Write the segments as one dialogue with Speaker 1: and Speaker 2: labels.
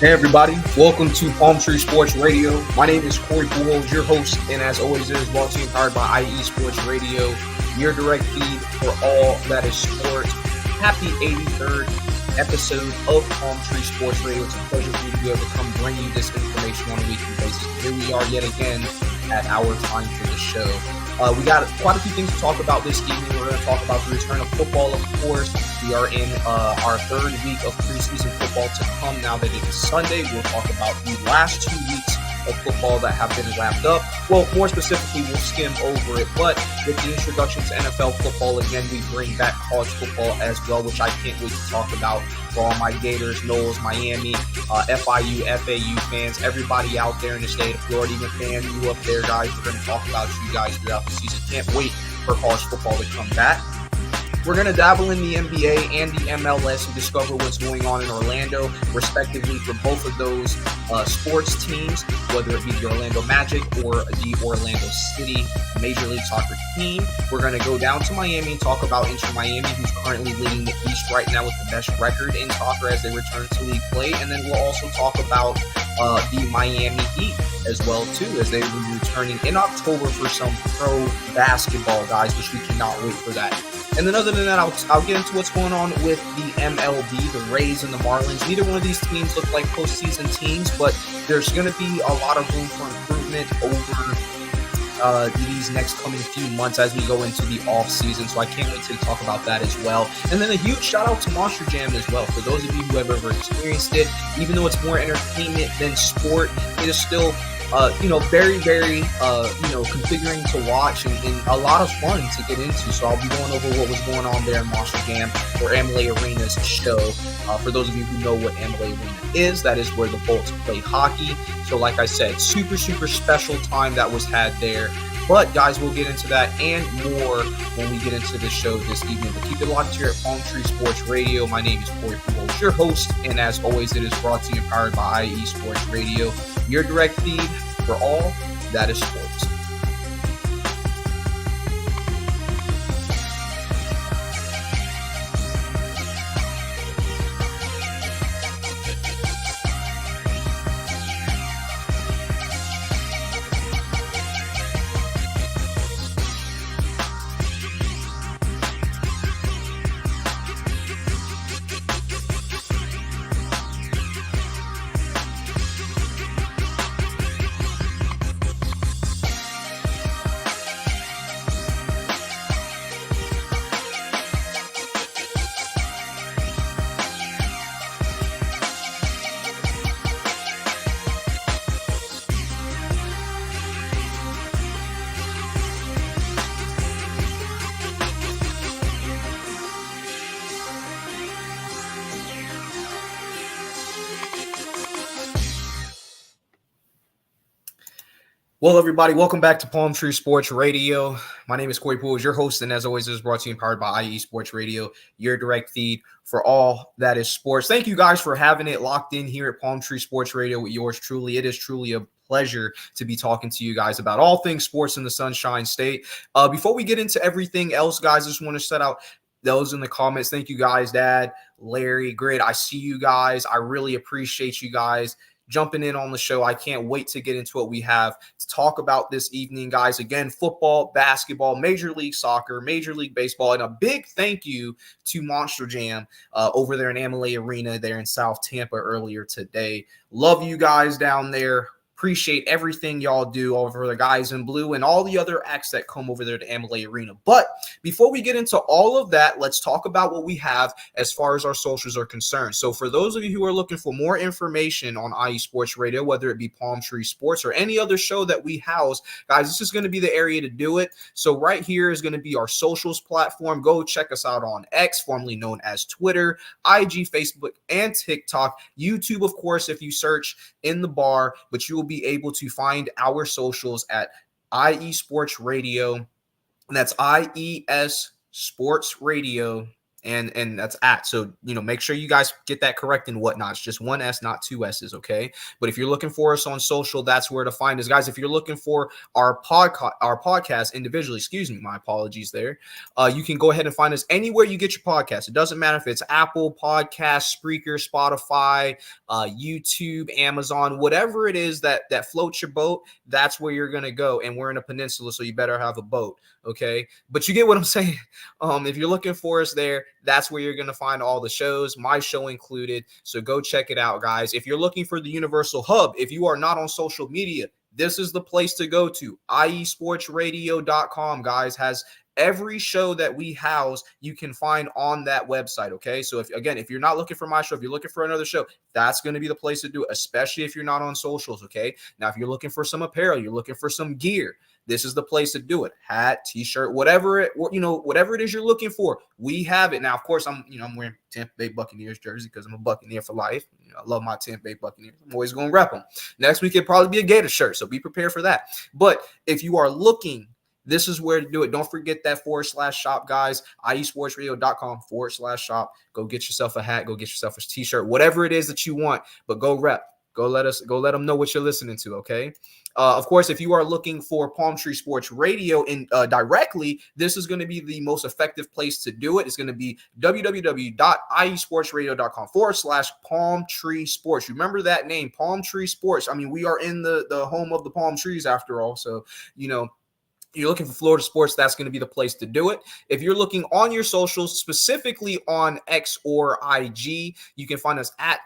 Speaker 1: Hey everybody, welcome to Palm Tree Sports Radio. My name is Corey Pujols, your host, and as always it is brought to you powered by IE Sports Radio, your direct feed for all that is sports. Happy 83rd episode of Palm Tree Sports Radio. It's a pleasure for me to be able to come bring you this information on a weekly basis. Here we are yet again at our time for the show. We got quite a few things to talk about this evening. We're going to talk about the return of football, of course. We are in our third week of preseason football to come now that it is Sunday. We'll talk about the last 2 weeks of football that have been wrapped up. Well, more specifically, we'll skim over it. But with the introduction to NFL football, again, we bring back college football as well, which I can't wait to talk about for all my Gators, Knowles, Miami, FIU, FAU fans, everybody out there in the state of Florida, even fan you up there, guys. We're going to talk about you guys throughout the season. Can't wait for college football to come back. We're going to dabble in the NBA and the MLS and discover what's going on in Orlando, respectively, for both of those sports teams, whether it be the Orlando Magic or the Orlando City Major League Soccer team. We're going to go down to Miami and talk about Inter Miami, who's currently leading the East right now with the best record in soccer as they return to league play. And then we'll also talk about the Miami Heat as well, too, as they will be returning in October for some pro basketball, guys, which we cannot wait for that. And then other than that, I'll get into what's going on with the MLB, the Rays and the Marlins. Neither one of these teams look like postseason teams, but there's going to be a lot of room for improvement over these next coming few months as we go into the off season. So I can't wait to talk about that as well. And then a huge shout out to Monster Jam as well. For those of you who have ever experienced it, even though it's more entertainment than sport, it is still very, very, configuring to watch and a lot of fun to get into. So I'll be going over what was going on there in Monster Jam or Amalie Arena's show. For those of you who know what Amalie Arena is, that is where the Bolts play hockey. So like I said, super, super special time that was had there. But guys, we'll get into that and more when we get into the show this evening. But keep it locked here at Palm Tree Sports Radio. My name is Corey Pujols, your host, and as always, it is brought to you and powered by IE Sports Radio, your direct feed for all that is sports. Well, everybody, welcome back to Palm Tree Sports Radio. My name is Corey Pujols, your host, and as always, it is brought to you and powered by IE Sports Radio, your direct feed for all that is sports. Thank you guys for having it locked in here at Palm Tree Sports Radio with yours truly. It is truly a pleasure to be talking to you guys about all things sports in the Sunshine State. Before we get into everything else, guys, I just want to set out those in the comments. Thank you guys, Dad, Larry, Grid. I see you guys. I really appreciate you guys jumping in on the show. I can't wait to get into what we have to talk about this evening, guys. Again, football, basketball, Major League Soccer, Major League Baseball, and a big thank you to Monster Jam over there in Amalie Arena there in South Tampa earlier today. Love you guys down there. Appreciate everything y'all do over the guys in blue and all the other acts that come over there to Amalie Arena. But before we get into all of that, let's talk about what we have as far as our socials are concerned. So for those of you who are looking for more information on IE Sports Radio, whether it be Palm Tree Sports or any other show that we house, guys, this is going to be the area to do it. So right here is going to be our socials platform. Go check us out on X, formerly known as Twitter, IG, Facebook, and TikTok. YouTube, of course, if you search in the bar, but you will be able to find our socials at IE Sports Radio, and that's IES Sports Radio and that's at. So, make sure you guys get that correct and whatnot. It's just one S, not two S's, okay? But if you're looking for us on social, that's where to find us. Guys, if you're looking for our podcast individually, excuse me, my apologies there, you can go ahead and find us anywhere you get your podcast. It doesn't matter if it's Apple Podcasts, Spreaker, Spotify, YouTube, Amazon, whatever it is that floats your boat, that's where you're going to go. And we're in a peninsula, so you better have a boat, okay? But you get what I'm saying. If you're looking for us there, that's where you're going to find all the shows, my show included. So go check it out, guys. If you're looking for the universal hub, if you are not on social media, this is the place to go to. iesportsradio.com, guys, has every show that we house, you can find on that website, okay? So if you're not looking for my show, if you're looking for another show, that's going to be the place to do it, especially if you're not on socials, okay? Now, if you're looking for some apparel, you're looking for some gear, this is the place to do it. Hat, t-shirt, whatever it is you're looking for, we have it. Now, of course, I'm wearing Tampa Bay Buccaneers jersey because I'm a Buccaneer for life. I love my Tampa Bay Buccaneers. I'm always going to rep them. Next week, it'll probably be a Gator shirt, so be prepared for that. But if you are looking, this is where to do it. Don't forget that /shop, guys. iesportsradio.com/shop. Go get yourself a hat. Go get yourself a t-shirt. Whatever it is that you want, but go rep. Go let them know what you're listening to, okay? Of course, if you are looking for Palm Tree Sports Radio directly, this is going to be the most effective place to do it. It's going to be www.iesportsradio.com/Palm Tree Sports. Remember that name, Palm Tree Sports. I mean, we are in the home of the palm trees after all, so, you're looking for Florida sports, that's going to be the place to do it. If you're looking on your socials, specifically on X or IG, you can find us at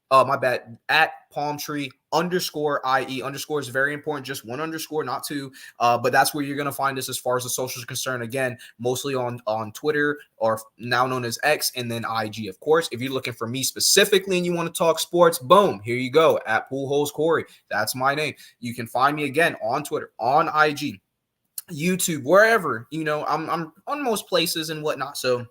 Speaker 1: Palmtree _IE. Underscore is very important, just one underscore, not two. But that's where you're going to find us as far as the socials are concerned. Again, mostly on Twitter, or now known as X, and then IG, of course. If you're looking for me specifically and you want to talk sports, boom, here you go, at Pujols Corey. That's my name. You can find me again on Twitter, on IG, YouTube, wherever, I'm on most places and whatnot. So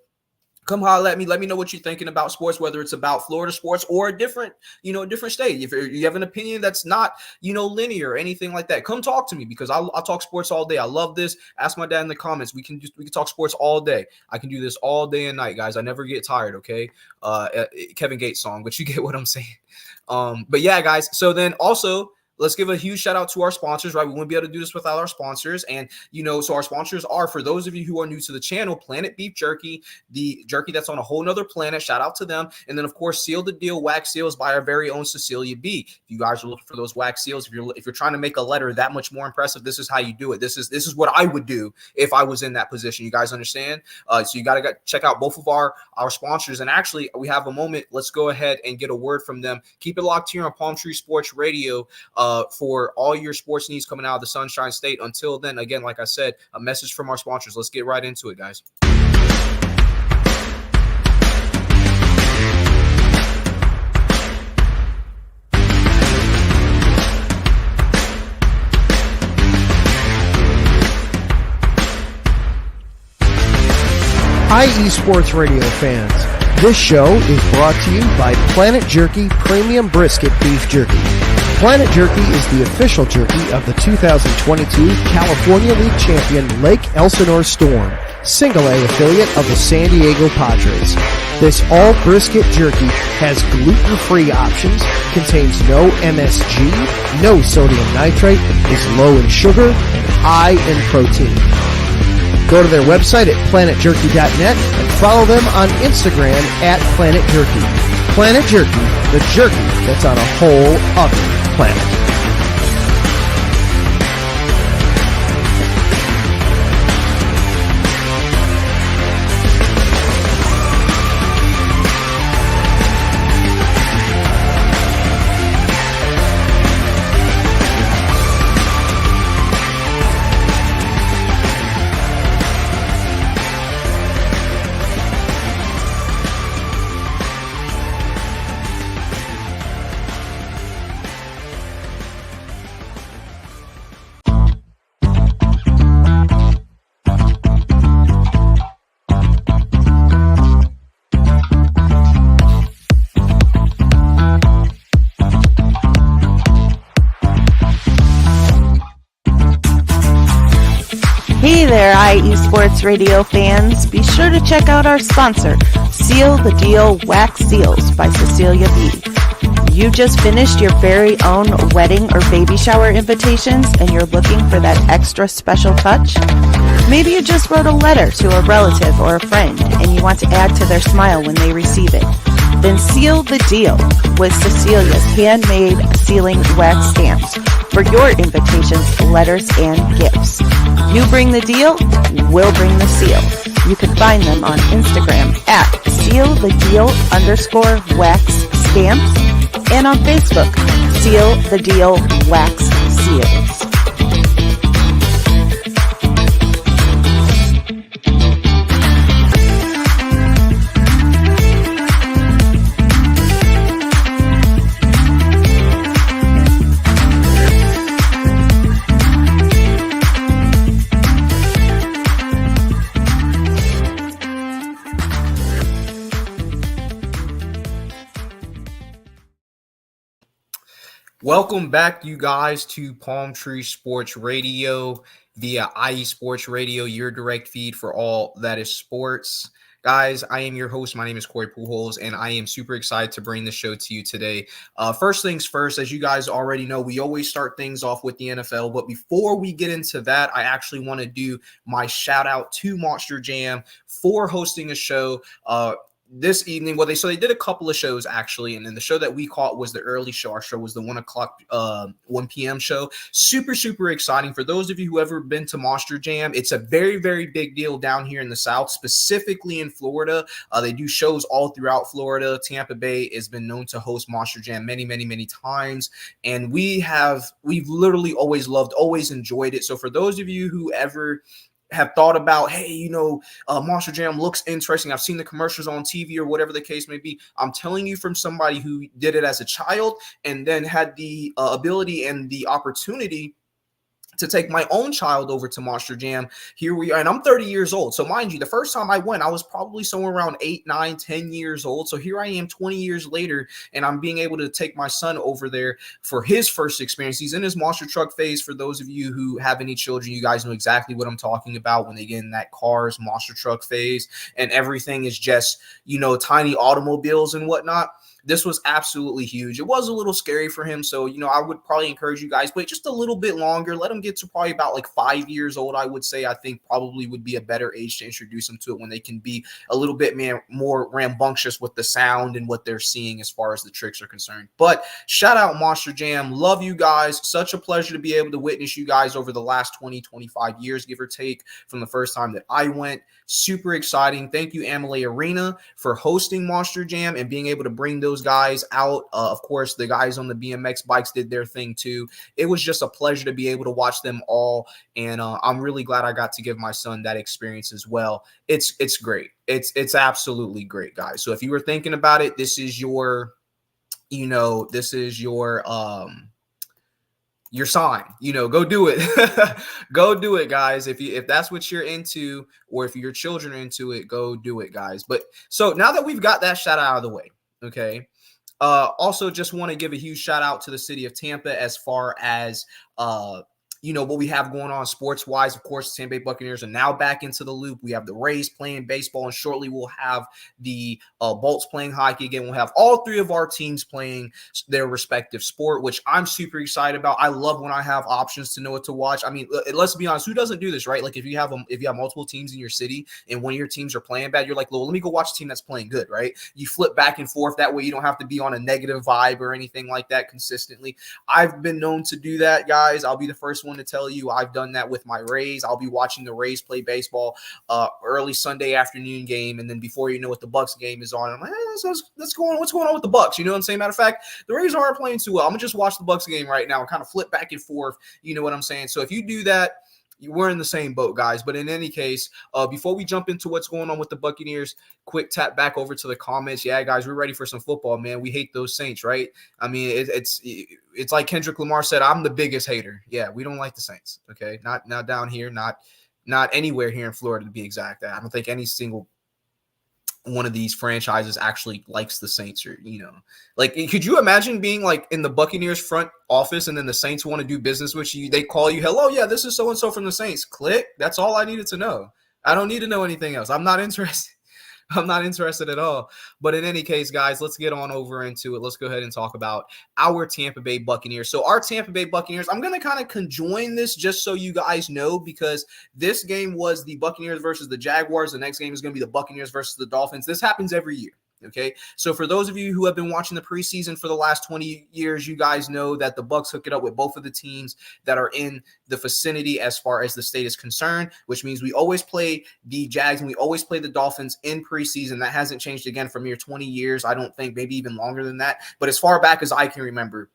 Speaker 1: come holler at me. Let me know what you're thinking about sports, whether it's about Florida sports or a different state. If you have an opinion that's not, linear or anything like that, come talk to me, because I'll talk sports all day. I love this. Ask my dad in the comments. We can talk sports all day. I can do this all day and night, guys. I never get tired. Okay. Kevin Gates song, but you get what I'm saying. But yeah, guys. So then also, let's give a huge shout out to our sponsors, right? We wouldn't be able to do this without our sponsors. And, so our sponsors are, for those of you who are new to the channel, Planet Beef Jerky, the jerky that's on a whole nother planet. Shout out to them. And then, of course, Seal the Deal wax seals by our very own Cecilia B. If you guys are looking for those wax seals, if you're trying to make a letter that much more impressive, this is how you do it. This is what I would do if I was in that position. You guys understand? So you got to check out both of our sponsors. And actually, we have a moment. Let's go ahead and get a word from them. Keep it locked here on Palm Tree Sports Radio for all your sports needs coming out of the Sunshine State. Until then, again, like I said, a message from our sponsors. Let's get right into it, guys.
Speaker 2: Hi, eSports Radio fans. This show is brought to you by Planet Jerky Premium Brisket Beef Jerky. Planet Jerky is the official jerky of the 2022 California League champion Lake Elsinore Storm, Single A affiliate of the San Diego Padres. This all brisket jerky has gluten-free options, contains no MSG, no sodium nitrate, is low in sugar, and high in protein. Go to their website at planetjerky.net and follow them on Instagram at Planet Jerky. Planet Jerky, the jerky that's on a whole other planet.
Speaker 3: there, IE Sports Radio fans. Be sure to check out our sponsor, Seal the Deal Wax Seals by Cecilia B. You just finished your very own wedding or baby shower invitations and you're looking for that extra special touch? Maybe you just wrote a letter to a relative or a friend and you want to add to their smile when they receive it. Then seal the deal with Cecilia's handmade sealing wax stamps for your invitations, letters, and gifts. You bring the deal, we'll bring the seal. You can find them on Instagram at sealthedeal_wax stamps and on Facebook, Seal the Deal Wax Seals.
Speaker 1: Welcome back, you guys, to Palm Tree Sports Radio via IE Sports Radio, your direct feed for all that is sports. Guys, I am your host. My name is Corey Pujols, and I am super excited to bring the show to you today. First things first, as you guys already know, we always start things off with the NFL. But before we get into that, I actually want to do my shout out to Monster Jam for hosting a show this evening. Well, they did a couple of shows actually, and then the show that we caught was the early show. Our show was the 1 p.m. show. Super exciting. For those of you who ever been to Monster Jam, it's a very, very big deal down here in the South, specifically in Florida. They do shows all throughout Florida. Tampa Bay has been known to host Monster Jam many times, and we've literally always enjoyed it. So for those of you who ever have thought about, hey, Monster Jam looks interesting, I've seen the commercials on TV or whatever the case may be, I'm telling you from somebody who did it as a child and then had the ability and the opportunity to take my own child over to Monster Jam. Here we are, and I'm 30 years old. So mind you, the first time I went, I was probably somewhere around 8, 9, 10 years old. So here I am 20 years later, and I'm being able to take my son over there for his first experience. He's in his monster truck phase. For those of you who have any children, you guys know exactly what I'm talking about when they get in that car's monster truck phase and everything is just, tiny automobiles and whatnot. This was absolutely huge. It was a little scary for him. So, I would probably encourage you guys, wait just a little bit longer. Let him get to probably about like 5 years old, I would say. I think probably would be a better age to introduce them to it when they can be a little bit more rambunctious with the sound and what they're seeing as far as the tricks are concerned. But shout out Monster Jam. Love you guys. Such a pleasure to be able to witness you guys over the last 20, 25 years, give or take, from the first time that I went. Super exciting. Thank you, Amalie Arena, for hosting Monster Jam and being able to bring those guys out. Of course, the guys on the BMX bikes did their thing too. It was just a pleasure to be able to watch them all, and I'm really glad I got to give my son that experience as well. It's great. It's absolutely great, guys. So if you were thinking about it, this is your sign, go do it. Go do it, guys. If that's what you're into, or if your children are into it, go do it, guys. But so now that we've got that shout out of the way, okay. Also just want to give a huge shout out to the city of Tampa as far as what we have going on sports wise. Of course, the Tampa Bay Buccaneers are now back into the loop. We have the Rays playing baseball, and shortly we'll have the Bolts playing hockey again. We'll have all three of our teams playing their respective sport, which I'm super excited about. I love when I have options to know what to watch. I mean, let's be honest, who doesn't do this, right? Like if you have multiple teams in your city and one of your teams are playing bad, you're like, well, let me go watch a team that's playing good, right? You flip back and forth. That way you don't have to be on a negative vibe or anything like that consistently. I've been known to do that, guys. I'll be the first one to tell you I've done that with my Rays. I'll be watching the Rays play baseball early Sunday afternoon game, and then before you know it, the Bucks game is on. I'm like, what's going on with the Bucks? You know what I'm saying? Matter of fact, the Rays aren't playing too well. I'm gonna just watch the Bucks game right now and kind of flip back and forth. You know what I'm saying? So if you do that, we're in the same boat, guys. But in any case, before we jump into what's going on with the Buccaneers, quick tap back over to the comments. Yeah, guys, we're ready for some football, man. We hate those Saints, right? I mean, it's like Kendrick Lamar said, I'm the biggest hater. Yeah, we don't like the Saints, okay? Not down here, not anywhere here in Florida to be exact. I don't think any single one of these franchises actually likes the Saints, or, like, could you imagine being like in the Buccaneers front office and then the Saints want to do business with you? They call you, hello, yeah, this is so-and-so from the Saints. Click. That's all I needed to know. I don't need to know anything else. I'm not interested. I'm not interested at all. But in any case, guys, let's get on over into it. Let's go ahead and talk about our Tampa Bay Buccaneers. So our Tampa Bay Buccaneers, I'm going to kind of conjoin this just so you guys know, because this game was the Buccaneers versus the Jaguars. The next game is going to be the Buccaneers versus the Dolphins. This happens every year. Okay, so for those of you who have been watching the preseason for the last 20 years, you guys know that the Bucs hook it up with both of the teams that are in the vicinity as far as the state is concerned, which means we always play the Jags and we always play the Dolphins in preseason. That hasn't changed again for mere 20 years. I don't think, maybe even longer than that. But as far back as I can remember,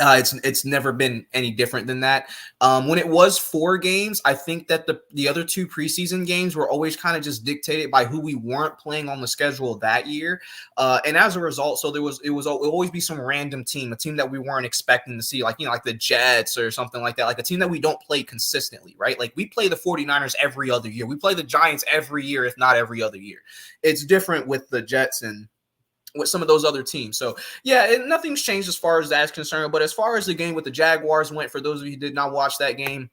Speaker 1: it's never been any different than that. When it was 4 games, I think that the other 2 preseason games were always kind of just dictated by who we weren't playing on the schedule that year. And as a result, so it would always be some random team, a team that we weren't expecting to see, like, like the Jets or something like that, like a team that we don't play consistently, right? Like we play the 49ers every other year. We play the Giants every year, if not every other year. It's different with the Jets and with some of those other teams. So yeah, nothing's changed as far as that's concerned. But as far as the game with the Jaguars went, for those of you who did not watch that game,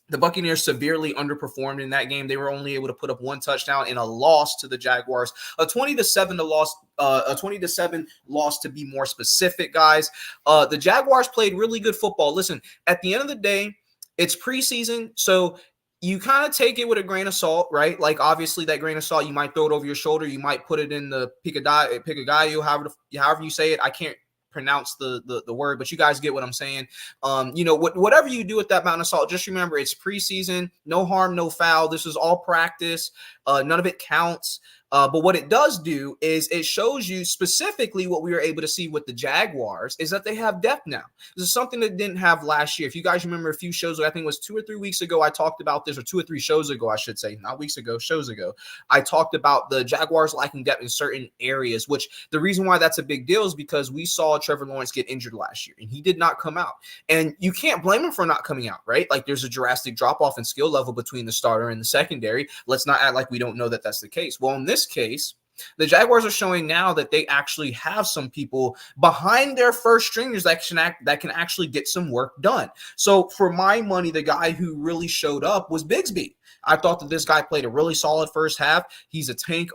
Speaker 1: the Buccaneers severely underperformed in that game. They were only able to put up 1 touchdown in a loss to the Jaguars, a 20-7 loss, a 20-7 loss to be more specific, guys. The Jaguars played really good football. Listen, at the end of the day, it's preseason, so you kind of take it with a grain of salt, right? Like, obviously, that grain of salt, you might throw it over your shoulder. You might put it in the picadillo, however you say it. I can't pronounce the word, but you guys get what I'm saying. Whatever you do with that amount of salt, just remember it's preseason, no harm, no foul. This is all practice. None of it counts. But what it does do is it shows you specifically what we were able to see with the Jaguars is that they have depth now. This is something that didn't have last year. If you guys remember a few shows ago, I think it was 2 or 3 weeks ago, I talked about this, or 2 or 3 shows ago, I should say, not weeks ago, shows ago. I talked about the Jaguars lacking depth in certain areas, which the reason why that's a big deal is because we saw Trevor Lawrence get injured last year and he did not come out. And you can't blame him for not coming out, right? Like, there's a drastic drop off in skill level between the starter and the secondary. Let's not act like we don't know that that's the case. Well, in this case, the Jaguars are showing now that they actually have some people behind their first stringers that can actually get some work done. So for my money, the guy who really showed up was Bigsby. I thought that this guy played a really solid first half. He's a tank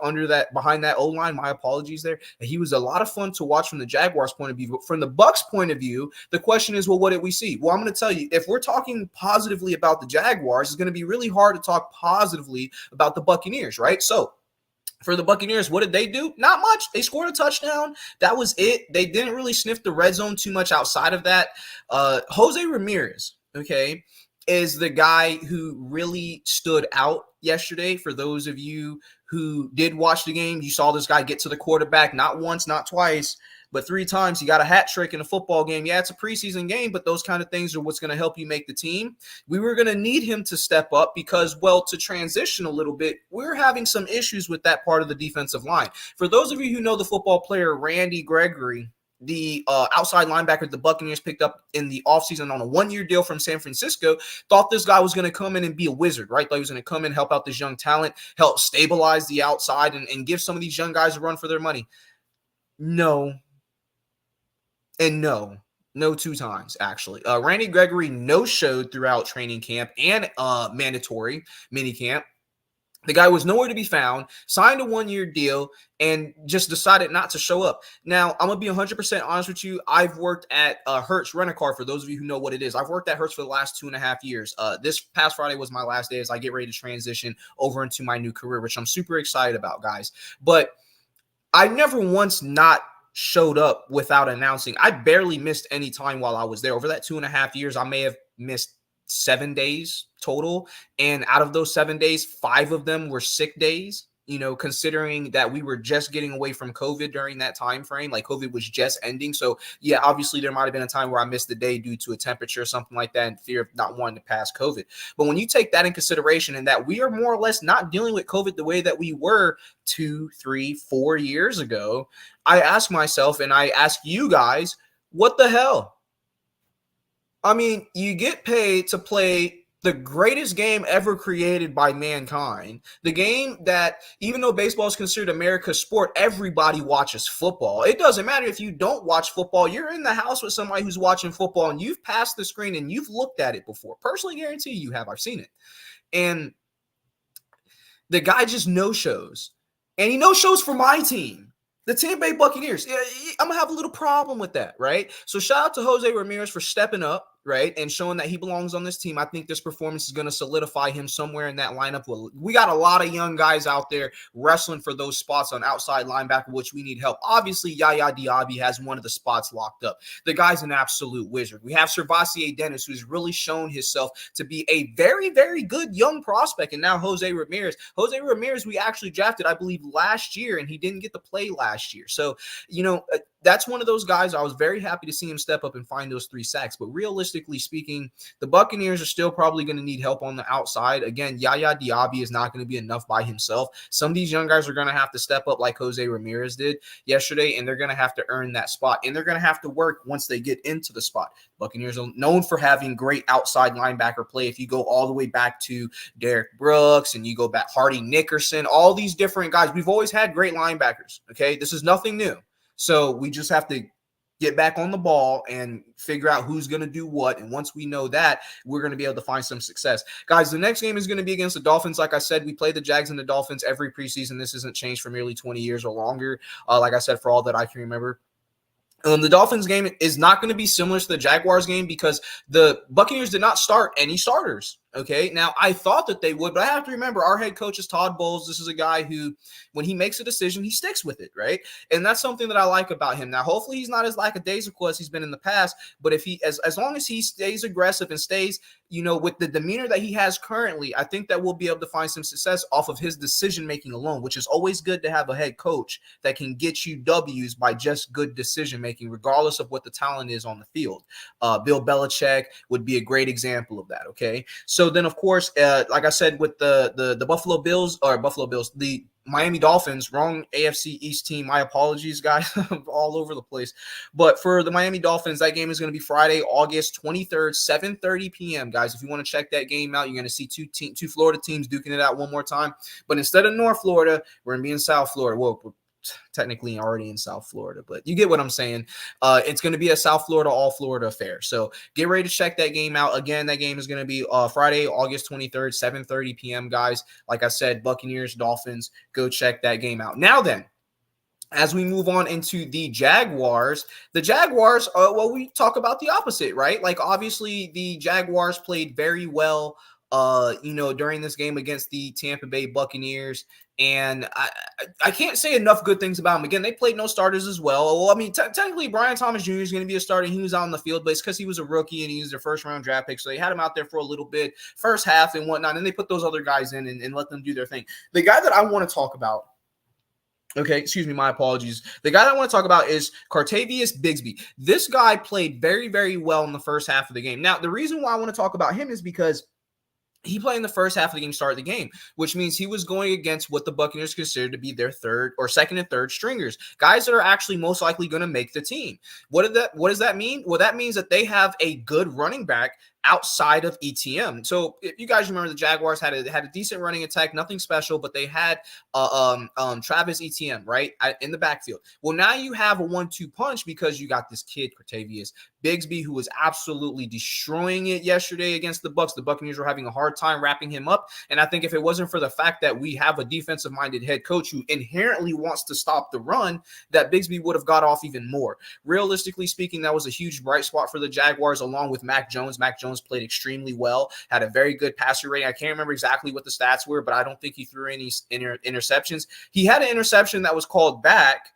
Speaker 1: behind that O-line. My apologies there. And he was a lot of fun to watch from the Jaguars' point of view. But from the Bucs' point of view, the question is, well, what did we see? Well, I'm going to tell you, if we're talking positively about the Jaguars, it's going to be really hard to talk positively about the Buccaneers, right? So for the Buccaneers, what did they do? Not much. They scored a touchdown. That was it. They didn't really sniff the red zone too much outside of that. Jose Ramirez, okay, is the guy who really stood out yesterday. For those of you who did watch the game, you saw this guy get to the quarterback not once, not twice, but 3 times. He got a hat trick in a football game. Yeah, it's a preseason game, but those kind of things are what's going to help you make the team. We were going to need him to step up because, well, to transition a little bit, we're having some issues with that part of the defensive line. For those of you who know the football player Randy Gregory, the outside linebacker the Buccaneers picked up in the offseason on a 1-year deal from San Francisco, thought this guy was going to come in and be a wizard, right? Thought he was going to come in, help out this young talent, help stabilize the outside, and give some of these young guys a run for their money. No. And no 2 times, actually. Randy Gregory no-showed throughout training camp and mandatory minicamp. The guy was nowhere to be found, signed a 1-year deal, and just decided not to show up. Now, I'm going to be 100% honest with you. I've worked at Hertz Rent-A-Car, for those of you who know what it is. I've worked at Hertz for the last 2.5 years. This past Friday was my last day as I get ready to transition over into my new career, which I'm super excited about, guys. But I never once not showed up without announcing. I barely missed any time while I was there. Over that 2.5 years, I may have missed 7 days total. And out of those 7 days, 5 of them were sick days, considering that we were just getting away from COVID during that time frame. Like, COVID was just ending. So yeah, obviously there might've been a time where I missed the day due to a temperature or something like that in fear of not wanting to pass COVID. But when you take that in consideration and that we are more or less not dealing with COVID the way that we were 2, 3, 4 years ago, I ask myself and I ask you guys, what the hell? I mean, you get paid to play the greatest game ever created by mankind. The game that, even though baseball is considered America's sport, everybody watches football. It doesn't matter if you don't watch football. You're in the house with somebody who's watching football and you've passed the screen and you've looked at it before. Personally guarantee you have. I've seen it. And the guy just no-shows. And he no-shows for my team, the Tampa Bay Buccaneers. I'm going to have a little problem with that, right? So shout out to Jose Ramirez for stepping up, right, and showing that he belongs on this team. I think this performance is going to solidify him somewhere in that lineup. We got a lot of young guys out there wrestling for those spots on outside linebacker, which we need help. Obviously, Yaya Diaby has one of the spots locked up. The guy's an absolute wizard. We have Servassier Dennis, who's really shown himself to be a very, very good young prospect. And now Jose Ramirez. Jose Ramirez, we actually drafted, I believe, last year, and he didn't get to play last year. So, that's one of those guys. I was very happy to see him step up and find those 3 sacks. But realistically speaking, the Buccaneers are still probably going to need help on the outside. Again, Yaya Diaby is not going to be enough by himself. Some of these young guys are going to have to step up like Jose Ramirez did yesterday, and they're going to have to earn that spot. And they're going to have to work once they get into the spot. Buccaneers are known for having great outside linebacker play. If you go all the way back to Derek Brooks and you go back Hardy Nickerson, all these different guys, we've always had great linebackers, okay? This is nothing new. So we just have to get back on the ball and figure out who's going to do what. And once we know that, we're going to be able to find some success. Guys, the next game is going to be against the Dolphins. Like I said, we play the Jags and the Dolphins every preseason. This hasn't changed for nearly 20 years or longer. Like I said, for all that I can remember. The Dolphins game is not going to be similar to the Jaguars game because the Buccaneers did not start any starters. Okay, now I thought that they would, but I have to remember our head coach is Todd Bowles. This is a guy who, when he makes a decision, he sticks with it, right? And that's something that I like about him. Now, hopefully he's not as lackadaisical as he's been in the past, but if he, as long as he stays aggressive and stays, with the demeanor that he has currently, I think that we'll be able to find some success off of his decision-making alone, which is always good to have a head coach that can get you W's by just good decision-making, regardless of what the talent is on the field. Bill Belichick would be a great example of that, okay? So then, of course, like I said, with the the Miami Dolphins, wrong AFC East team. My apologies, guys. I'm all over the place. But for the Miami Dolphins, that game is going to be Friday, August 23rd, 7:30 p.m., guys. If you want to check that game out, you're going to see two Florida teams duking it out one more time. But instead of North Florida, we're going to be in South Florida. Well, we're technically already in South Florida, but you get what I'm saying. It's going to be a South Florida, all Florida affair. So get ready to check that game out. Again, that game is going to be Friday, August 23rd, 7:30 p.m., guys. Like I said, Buccaneers, Dolphins, go check that game out. Now then, as we move on into the Jaguars, we talk about the opposite, right? Like, obviously, the Jaguars played very well, during this game against the Tampa Bay Buccaneers. And I can't say enough good things about him. Again, they played no starters as well. Well, I mean, technically, Brian Thomas Jr. is going to be a starter. He was out on the field, but it's because he was a rookie and he was their first-round draft pick. So they had him out there for a little bit, first half and whatnot, and they put those other guys in and let them do their thing. The guy that I want to talk about, okay, excuse me, my apologies. The guy that I want to talk about is Cartavius Bigsby. This guy played very, very well in the first half of the game. Now, the reason why I want to talk about him is because he played in the first half of the game, started the game, which means he was going against what the Buccaneers consider to be their second and third stringers, guys that are actually most likely going to make the team. What does that mean? Well, that means that they have a good running back outside of ETM. So if you guys remember, the Jaguars had a decent running attack, nothing special, but they had Travis Etienne, right, in the backfield. Well, now you have a 1-2 punch because you got this kid, Cartavius Bigsby, who was absolutely destroying it yesterday against the Bucs. The Buccaneers were having a hard time wrapping him up, and I think if it wasn't for the fact that we have a defensive-minded head coach who inherently wants to stop the run, that Bigsby would have got off even more. Realistically speaking, that was a huge bright spot for the Jaguars, along with Mac Jones. Mac Jones played extremely well, had a very good passer rating. I can't remember exactly what the stats were, but I don't think he threw any interceptions. He had an interception that was called back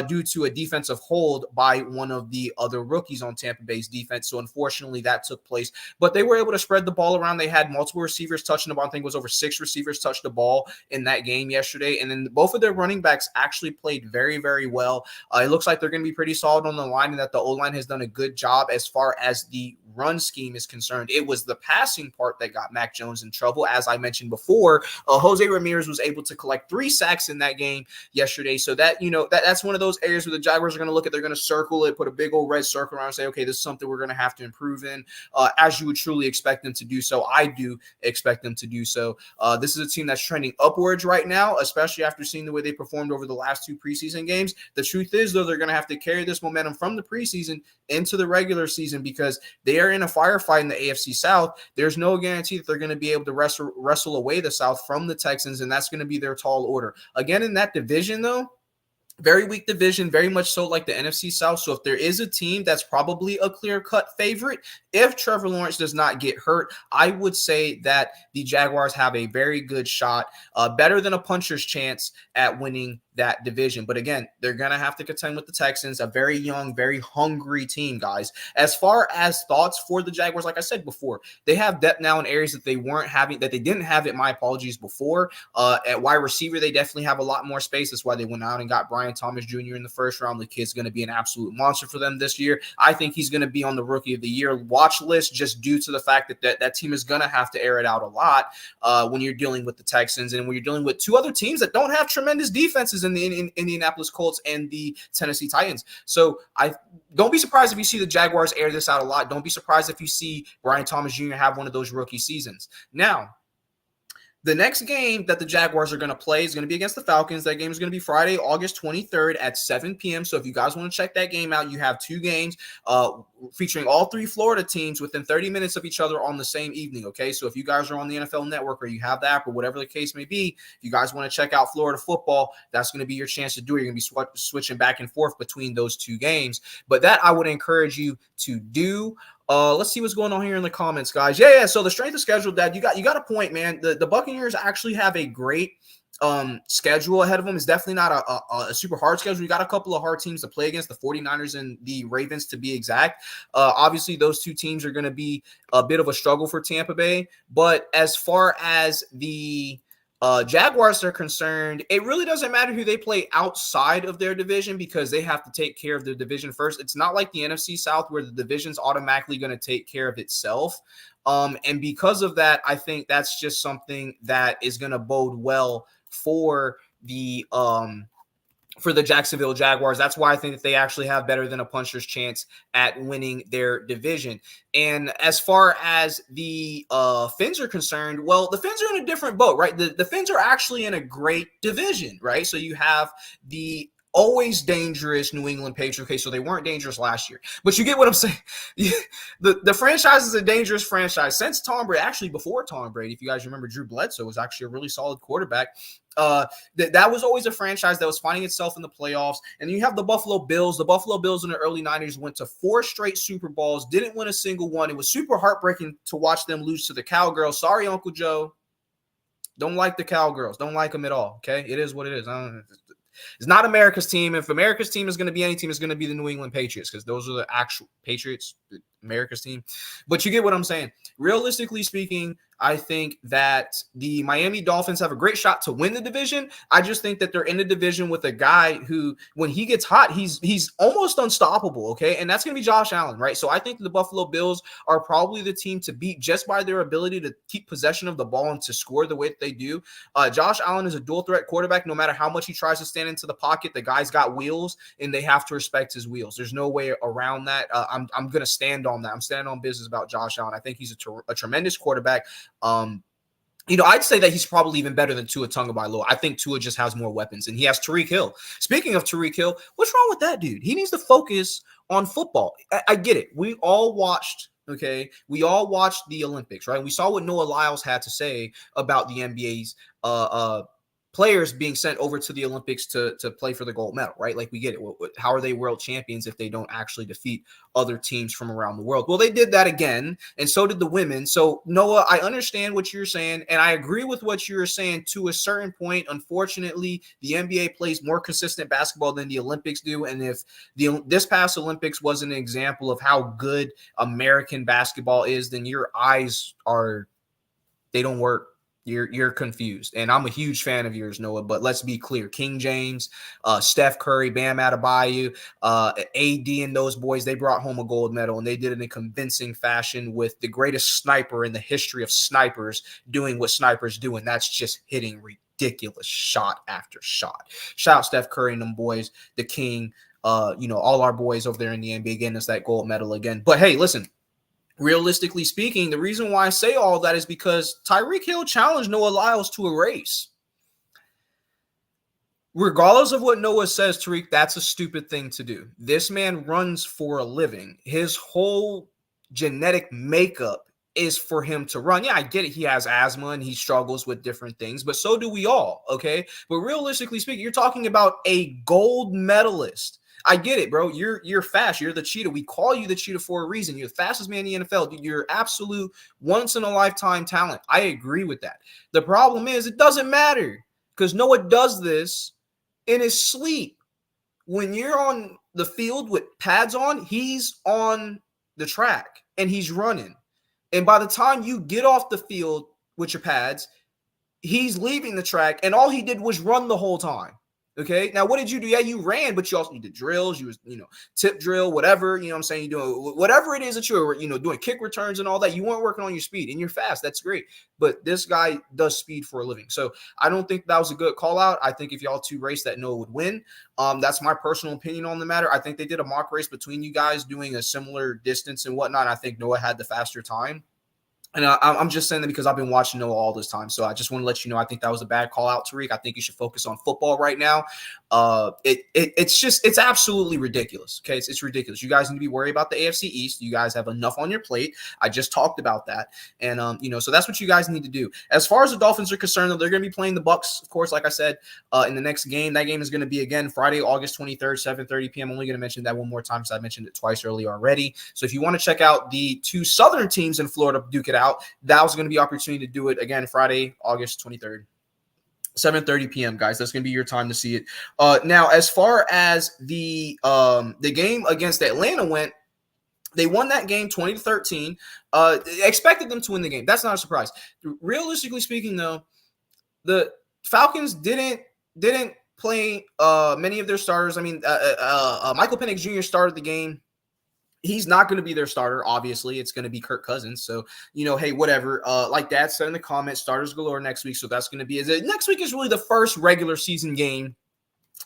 Speaker 1: due to a defensive hold by one of the other rookies on Tampa Bay's defense. So unfortunately that took place, but they were able to spread the ball around. They had multiple receivers touching the ball. I think it was over 6 receivers touched the ball in that game yesterday. And then both of their running backs actually played very, very well. It looks like they're going to be pretty solid on the line, and that the O-line has done a good job as far as the run scheme is concerned concerned. It was the passing part that got Mac Jones in trouble. As I mentioned before, Jose Ramirez was able to collect 3 sacks in that game yesterday. So that, that's one of those areas where the Jaguars are going to look at, they're going to circle it, put a big old red circle around and say, okay, this is something we're going to have to improve in, as you would truly expect them to do so. I do expect them to do so. This is a team that's trending upwards right now, especially after seeing the way they performed over the last 2 preseason games. The truth is, though, they're going to have to carry this momentum from the preseason into the regular season because they are in a firefight in the AFC South. There's no guarantee that they're going to be able to wrestle away the South from the Texans, and that's going to be their tall order. Again, in that division, though, very weak division, very much so like the NFC South. So if there is a team that's probably a clear-cut favorite, if Trevor Lawrence does not get hurt, I would say that the Jaguars have a very good shot, better than a puncher's chance at winning that division. But again, they're going to have to contend with the Texans, a very young, very hungry team, guys. As far as thoughts for the Jaguars, like I said before, they have depth now in areas that they didn't have it, my apologies, before. At wide receiver, they definitely have a lot more space. That's why they went out and got Brian Thomas Jr. in the first round. The kid's going to be an absolute monster for them this year. I think he's going to be on the Rookie of the Year watch list just due to the fact that team is going to have to air it out a lot when you're dealing with the Texans and when you're dealing with 2 other teams that don't have tremendous defenses in the Indianapolis Colts and the Tennessee Titans. So I don't be surprised if you see the Jaguars air this out a lot. Don't be surprised if you see Brian Thomas Jr. have one of those rookie seasons. Now, the next game that the Jaguars are going to play is going to be against the Falcons. That game is going to be Friday, August 23rd at 7 p.m. So if you guys want to check that game out, you have 2 games featuring all 3 Florida teams within 30 minutes of each other on the same evening, okay? So if you guys are on the NFL Network or you have the app or whatever the case may be, if you guys want to check out Florida football, that's going to be your chance to do it. You're going to be switching back and forth between those 2 games. But that I would encourage you to do. Let's see what's going on here in the comments, guys. Yeah. So the strength of schedule, Dad, you got a point, man. The Buccaneers actually have a great schedule ahead of them. It's definitely not a super hard schedule. We got a couple of hard teams to play against, the 49ers and the Ravens to be exact. Obviously, those 2 teams are going to be a bit of a struggle for Tampa Bay. But as far as the Jaguars are concerned, it really doesn't matter who they play outside of their division because they have to take care of their division first. It's not like the NFC South where the division's automatically going to take care of itself. And because of that, I think that's just something that is going to bode well for the Jacksonville Jaguars. That's why I think that they actually have better than a puncher's chance at winning their division. And as far as the Fins are concerned, well, the Fins are in a different boat, right? The Fins are actually in a great division, right? So you have the always dangerous New England Patriots. Okay, so they weren't dangerous last year, but you get what I'm saying. The franchise is a dangerous franchise since Tom Brady. Actually, before Tom Brady, if you guys remember, Drew Bledsoe was actually a really solid quarterback. That was always a franchise that was finding itself in the playoffs. And you have the Buffalo Bills. The Buffalo Bills in the early 90s went to 4 straight Super Bowls, didn't win a single one. It was super heartbreaking to watch them lose to the Cowgirls. Sorry, Uncle Joe. Don't like the Cowgirls. Don't like them at all. Okay, it is what it is. It's not America's team. If America's team is going to be any team, it's going to be the New England Patriots because those are the actual Patriots, America's team. But you get what I'm saying. Realistically speaking, I think that the Miami Dolphins have a great shot to win the division. I just think that they're in the division with a guy who, when he gets hot, he's almost unstoppable, okay? And that's going to be Josh Allen, right? So I think the Buffalo Bills are probably the team to beat just by their ability to keep possession of the ball and to score the way that they do. Josh Allen is a dual-threat quarterback. No matter how much he tries to stand into the pocket, the guy's got wheels, and they have to respect his wheels. There's no way around that. I'm going to stand on that. I'm standing on business about Josh Allen. I think he's a tremendous quarterback. I'd say that he's probably even better than Tua Tagovailoa. I think Tua just has more weapons, and he has Tyreek Hill. Speaking of Tyreek Hill, what's wrong with that dude? He needs to focus on football. I get it. We all watched the Olympics, right? We saw what Noah Lyles had to say about the NBA's players being sent over to the Olympics to play for the gold medal, right? Like, we get it. How are they world champions if they don't actually defeat other teams from around the world? Well, they did that again, and so did the women. So, Noah, I understand what you're saying, and I agree with what you're saying to a certain point. Unfortunately, the NBA plays more consistent basketball than the Olympics do, and if this past Olympics was an example of how good American basketball is, then your eyes they don't work. You're confused, and I'm a huge fan of yours, Noah. But let's be clear: King James, Steph Curry, Bam Adebayo, AD, and those boys, they brought home a gold medal, and they did it in convincing fashion with the greatest sniper in the history of snipers doing what snipers do, and that's just hitting ridiculous shot after shot. Shout out Steph Curry and them boys, the King. All our boys over there in the NBA getting us that gold medal again. But hey, listen. Realistically speaking, the reason why I say all that is because Tyreek Hill challenged Noah Lyles to a race. Regardless of what Noah says, Tariq, that's a stupid thing to do. This man runs for a living. His whole genetic makeup is for him to run. Yeah, I get it. He has asthma and he struggles with different things, but so do we all, okay? But realistically speaking, you're talking about a gold medalist. I get it, bro. You're fast. You're the cheetah. We call you the cheetah for a reason. You're the fastest man in the NFL. Dude, you're absolute once-in-a-lifetime talent. I agree with that. The problem is it doesn't matter because Noah does this in his sleep. When you're on the field with pads on, he's on the track and he's running. And by the time you get off the field with your pads, he's leaving the track, and all he did was run the whole time. Okay. Now, what did you do? Yeah, you ran, but you did drills. You was, tip drill, whatever, you know what I'm saying? You're doing whatever it is that you're, doing kick returns and all that. You weren't working on your speed, and you're fast. That's great. But this guy does speed for a living. So I don't think that was a good call out. I think if y'all two race that Noah would win. That's my personal opinion on the matter. I think they did a mock race between you guys doing a similar distance and whatnot. I think Noah had the faster time. And I'm just saying that because I've been watching Noah all this time. So I just want to let you know, I think that was a bad call out, Tariq. I think you should focus on football right now. It's absolutely ridiculous. Okay. It's ridiculous. You guys need to be worried about the AFC East. You guys have enough on your plate. I just talked about that. And, so that's what you guys need to do. As far as the Dolphins are concerned, though, they're going to be playing the Bucs, of course, like I said, in the next game. That game is going to be, again, Friday, August 23rd, 7:30 p.m. I'm only going to mention that one more time because I mentioned it twice earlier already. So if you want to check out the two Southern teams in Florida duke it out, that was going to be opportunity to do it again Friday, August 23rd, 7:30 p.m. guys. That's going to be your time to see it. Now, as far as the game against Atlanta went, they won that game 20-13. Expected them to win the game. That's not a surprise. Realistically speaking, though, the Falcons didn't play many of their starters. I mean, Michael Penix Jr. started the game. He's not going to be their starter, obviously. It's going to be Kirk Cousins. So, hey, whatever. Like Dad said in the comments, starters galore next week. So that's going to be – next week is really the first regular season game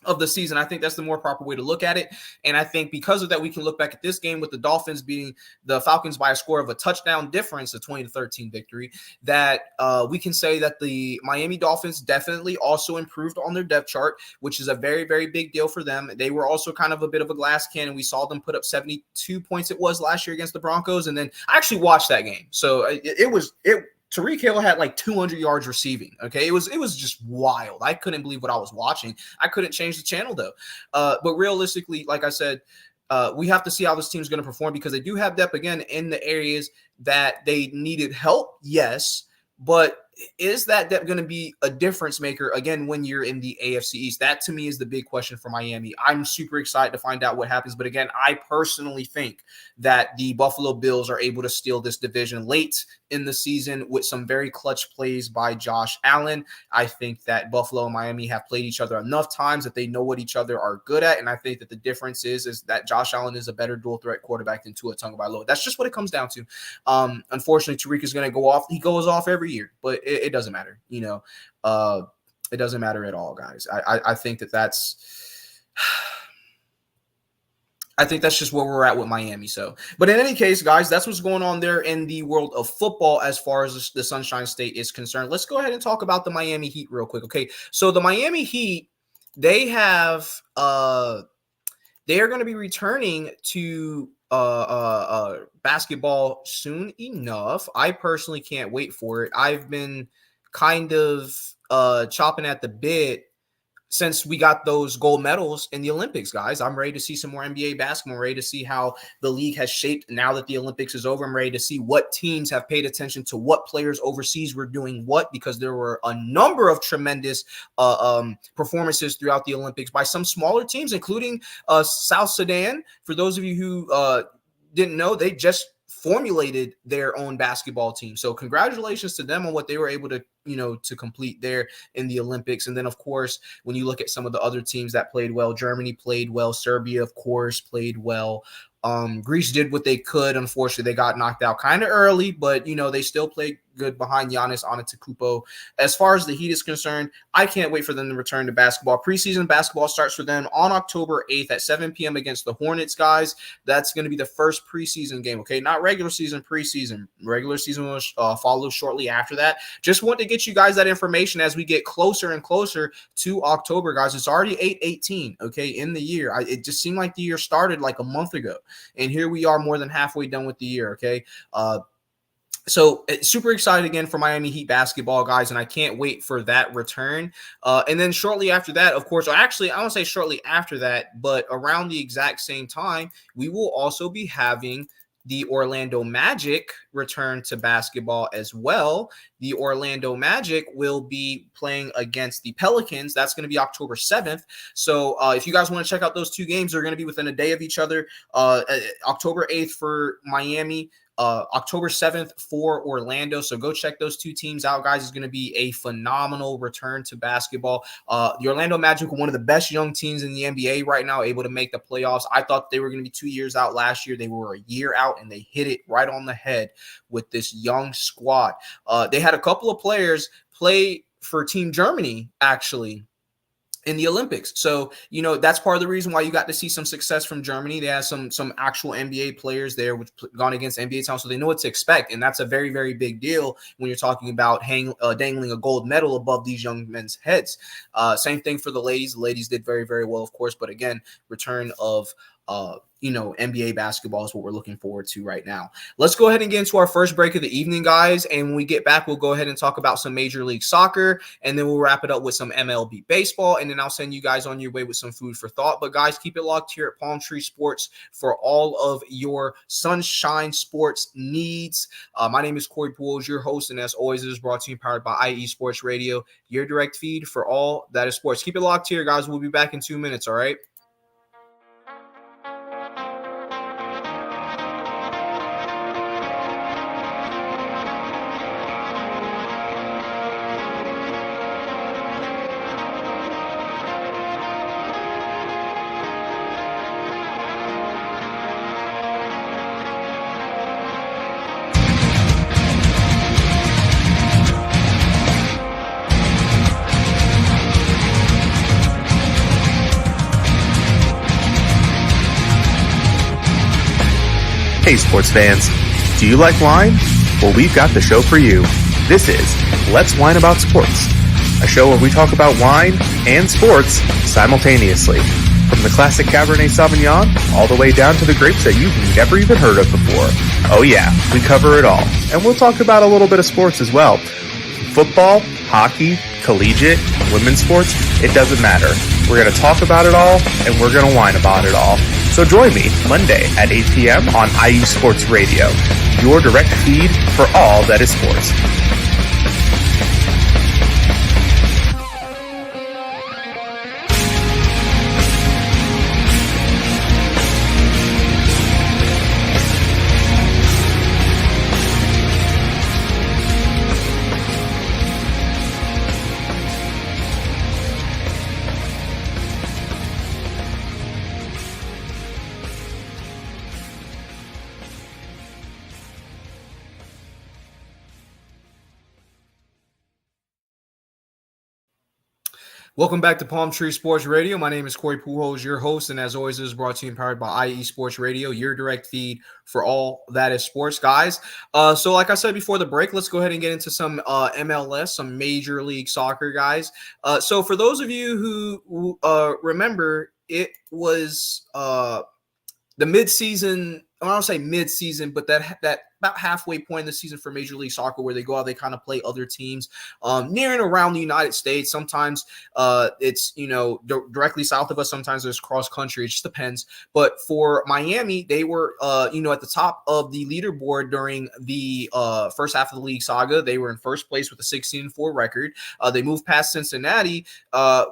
Speaker 1: of the season. I think that's the more proper way to look at it. And I think because of that, we can look back at this game with the Dolphins beating the Falcons by a score of a touchdown difference, a 20-13 victory, that we can say that the Miami Dolphins definitely also improved on their depth chart, which is a very, very big deal for them. They were also kind of a bit of a glass cannon. We saw them put up 72 points it was last year against the Broncos. And then I actually watched that game. So Tyreek Hill had like 200 yards receiving. Okay. It was just wild. I couldn't believe what I was watching. I couldn't change the channel though. But realistically, like I said, we have to see how this team's going to perform because they do have depth again in the areas that they needed help. Yes. But is that depth going to be a difference maker again when you're in the AFC East? That to me is the big question for Miami. I'm super excited to find out what happens. But again, I personally think that the Buffalo Bills are able to steal this division late in the season with some very clutch plays by Josh Allen. I think that Buffalo and Miami have played each other enough times that they know what each other are good at. And I think that the difference is that Josh Allen is a better dual threat quarterback than Tua Tagovailoa. That's just what it comes down to. Unfortunately, Tariq is going to go off. He goes off every year, but it doesn't matter. It doesn't matter at all, guys. I think that's just where we're at with Miami. So, but in any case, guys, that's what's going on there in the world of football as far as the Sunshine State is concerned. Let's go ahead and talk about the Miami Heat real quick. Okay. So the Miami Heat, they are going to be returning to basketball soon enough. I personally can't wait for it. I've been kind of chopping at the bit since we got those gold medals in the Olympics, guys. I'm ready to see some more NBA basketball. I'm ready to see how the league has shaped now that the Olympics is over. I'm ready to see what teams have paid attention to what players overseas were doing what, because there were a number of tremendous performances throughout the Olympics by some smaller teams, including South Sudan. For those of you who didn't know, they just formulated their own basketball team. So congratulations to them on what they were able to to complete there in the Olympics. And then, of course, when you look at some of the other teams that played well, Germany played well, Serbia, of course, played well. Greece did what they could. Unfortunately, they got knocked out kind of early, but they still played good behind Giannis Antetokounmpo. As far as the Heat is concerned, I can't wait for them to return to basketball. Preseason basketball starts for them on October 8th at 7 p.m. against the Hornets, guys. That's going to be the first preseason game, okay? Not regular season, preseason. Regular season will follow shortly after that. Just want to get you guys that information as we get closer and closer to October, guys. It's already 8/18, okay, in the year. It just seemed like the year started like a month ago, and here we are more than halfway done with the year, okay? So super excited again for Miami Heat basketball, guys, and I can't wait for that return. And then shortly after that, of course, or actually, I won't say shortly after that, but around the exact same time, we will also be having the Orlando Magic return to basketball as well. The Orlando Magic will be playing against the Pelicans. That's going to be October 7th. So if you guys want to check out those two games, they're going to be within a day of each other. October 8th for Miami, October 7th for Orlando. So go check those two teams out, guys. It's going to be a phenomenal return to basketball. The Orlando Magic are one of the best young teams in the NBA right now, able to make the playoffs. I thought they were going to be 2 years out last year. They were a year out, and they hit it right on the head with this young squad. They had a couple of players play for Team Germany, actually, in the Olympics. So, that's part of the reason why you got to see some success from Germany. They have some actual NBA players there which gone against NBA talent, so they know what to expect. And that's a very, very big deal when you're talking about dangling a gold medal above these young men's heads. Same thing for the ladies. The ladies did very, very well, of course. But again, return of NBA basketball is what we're looking forward to right now. Let's go ahead and get into our first break of the evening, guys. And when we get back, we'll go ahead and talk about some Major League Soccer, and then we'll wrap it up with some MLB baseball, and then I'll send you guys on your way with some food for thought. But guys, keep it locked here at Palm Tree Sports for all of your sunshine sports needs. My name is Corey Pujols, your host, and as always, it is brought to you powered by IE Sports Radio, your direct feed for all that is sports. Keep it locked here, guys. We'll be back in 2 minutes, all right?
Speaker 4: Hey sports fans, do you like wine? Well, we've got the show for you. This is Let's Wine About Sports, a show where we talk about wine and sports simultaneously. From the classic Cabernet Sauvignon all the way down to the grapes that you've never even heard of before. Oh yeah, we cover it all. And we'll talk about a little bit of sports as well. Football, hockey, collegiate, women's sports, it doesn't matter. We're going to talk about it all, and we're going to whine about it all. So join me Monday at 8 p.m. on IU Sports Radio, your direct feed for all that is sports.
Speaker 1: Welcome back to Palm Tree Sports Radio. My name is Corey Pujols, your host, and as always, it is brought to you and powered by IE Sports Radio, your direct feed for all that is sports, guys. So like I said before the break, let's go ahead and get into some MLS, some Major League Soccer, guys. So for those of you who remember, it was the midseason. I don't say mid-season, but that about halfway point in the season for Major League Soccer where they go out, they kind of play other teams near and around the United States. Sometimes it's, directly south of us. Sometimes there's cross-country. It just depends. But for Miami, they were, at the top of the leaderboard during the first half of the league saga. They were in first place with a 16-4 record. They moved past Cincinnati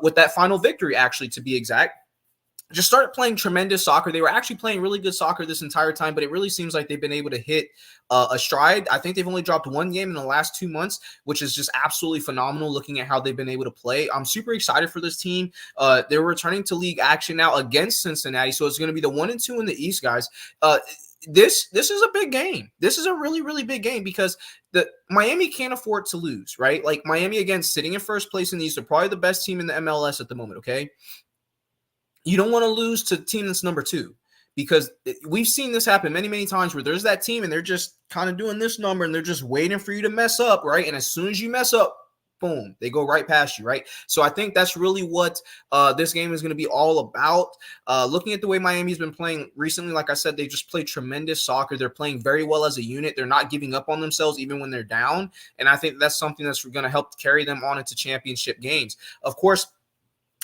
Speaker 1: with that final victory, actually, to be exact. just started playing tremendous soccer. They were actually playing really good soccer this entire time, but it really seems like they've been able to hit a stride. I think they've only dropped one game in the last 2 months, which is just absolutely phenomenal looking at how they've been able to play. I'm super excited for this team. They're returning to league action now against Cincinnati, so it's going to be the 1-2 in the East, guys. This is a big game. This is a really, really big game because the Miami can't afford to lose, right? Like Miami, again, sitting in first place in the East, they're probably the best team in the MLS at the moment, okay? You don't want to lose to a team that's number 2 because we've seen this happen many, many times where there's that team and they're just kind of doing this number and they're just waiting for you to mess up, right? And as soon as you mess up, boom, they go right past you, right? So I think that's really what this game is going to be all about. Looking at the way Miami's been playing recently, like I said, they just play tremendous soccer. They're playing very well as a unit. They're not giving up on themselves even when they're down. And I think that's something that's going to help carry them on into championship games. Of course,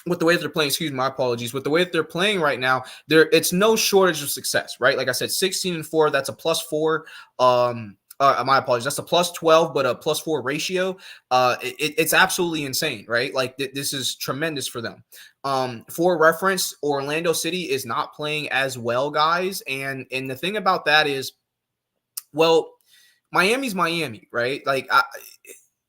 Speaker 1: with the way that they're playing, my apologies, with the way that they're playing right now, it's no shortage of success, right? Like I said, 16-4, that's a +4. My apologies, that's a +12, but a +4 ratio. It's absolutely insane, right? Like this is tremendous for them. For reference, Orlando City is not playing as well, guys. And the thing about that is, well, Miami's Miami, right? Like